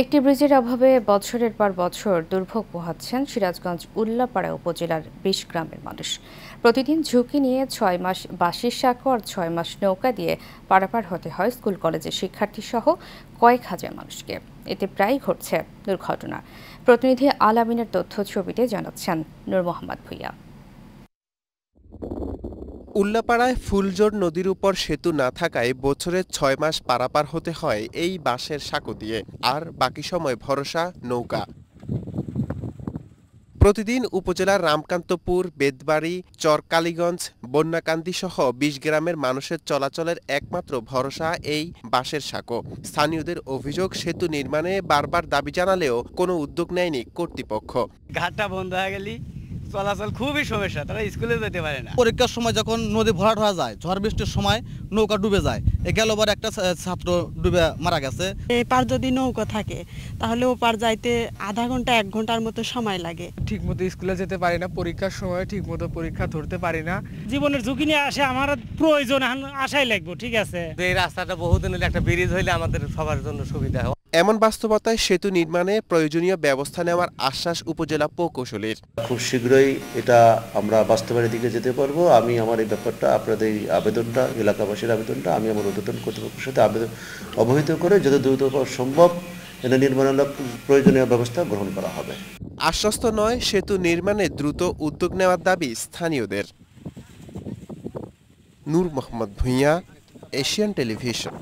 একটি ব্রিজের অভাবে বছরের পর বছর দুর্ভোগ পোহাচ্ছেন সিরাজগঞ্জ উল্লাপাড়া উপজেলার ২০ গ্রামের মানুষ। প্রতিদিন ঝুঁকি নিয়ে ৬ মাস বাঁশের সাঁকো আর ৬ মাস নৌকা দিয়ে পারাপার হতে হয় স্কুল কলেজের শিক্ষার্থী সহ কয়েক হাজার মানুষকে। এতে প্রায়ই ঘটছে দুর্ঘটনা। প্রতিনিধি আল আমিনের তথ্য ছবিতে জানাচ্ছেন নূর মোহাম্মদ ভূঁইয়া। উল্লাপাড়ায় ফুলজোর নদীর উপর সেতু না থাকায় বছরে ৬ মাস পারাপার হতে হয় এই বাঁশের সাঁকো দিয়ে, আর বাকি সময় ভরসা নৌকা। প্রতিদিন উপজেলার রামকান্তপুর, বেদবাড়ি, চরকালীগঞ্জ, বন্যাকান্দি সহ ২০ গ্রামের মানুষের চলাচলের একমাত্র ভরসা এই বাঁশের সাঁকো। স্থানীয়দের অভিযোগ, সেতু নির্মাণে বারবার দাবি জানালেও কোনো উদ্যোগ নেয়নি কর্তৃপক্ষ। ঘাটটা বন্ধ হয়ে গেলি চলাচল খুবই সমস্যা, তারা স্কুলে যেতে পারে না। পরীক্ষার সময় যখন নদী ভরাট হয়ে যায়, ঝড় বৃষ্টির সময় নৌকা ডুবে যায়। গেলবার একটা ছাত্র ডুবে মারা গেছে। এই পার যদি নৌকা থাকে তাহলে ও পার যাইতে আধা ঘন্টা ১ ঘন্টার মতো সময় লাগে। ঠিক মতো স্কুলে যেতে পারি না, পরীক্ষার সময় ঠিক মতো পরীক্ষা ধরতে পারি না। জীবনের ঝুঁকি নিয়ে আসে, আমার প্রয়োজন আশাই লাগবে। ঠিক আছে, এই রাস্তাটা বহুদিন হলে একটা ব্রিজ হইলে আমাদের সবার জন্য সুবিধা হয়। এমন বাস্তবতায় সেতু নির্মাণে প্রয়োজনীয় ব্যবস্থা নেওয়ার আশ্বাস উপজেলা প্রকৌশলীর। খুব শীঘ্রই এটা আমরা বাস্তবায়নের দিকে যেতে পারবো। আমি আমার এই ব্যাপারটা, আপনাদের এই আবেদনটা, এলাকাবাসীর আবেদনটা আমি আমার ঊর্ধ্বতন কর্তৃপক্ষের সাথে অবহিত করে যত দ্রুত সম্ভব এটা নির্মাণের প্রয়োজনীয় ব্যবস্থা গ্রহণ করা হবে। আশ্বস্ত নয়, সেতু নির্মাণে দ্রুত উদ্যোগ নেওয়ার দাবি স্থানীয়দের। নূর মোহাম্মদ ভূঁইয়া, এশিয়ান টেলিভিশন।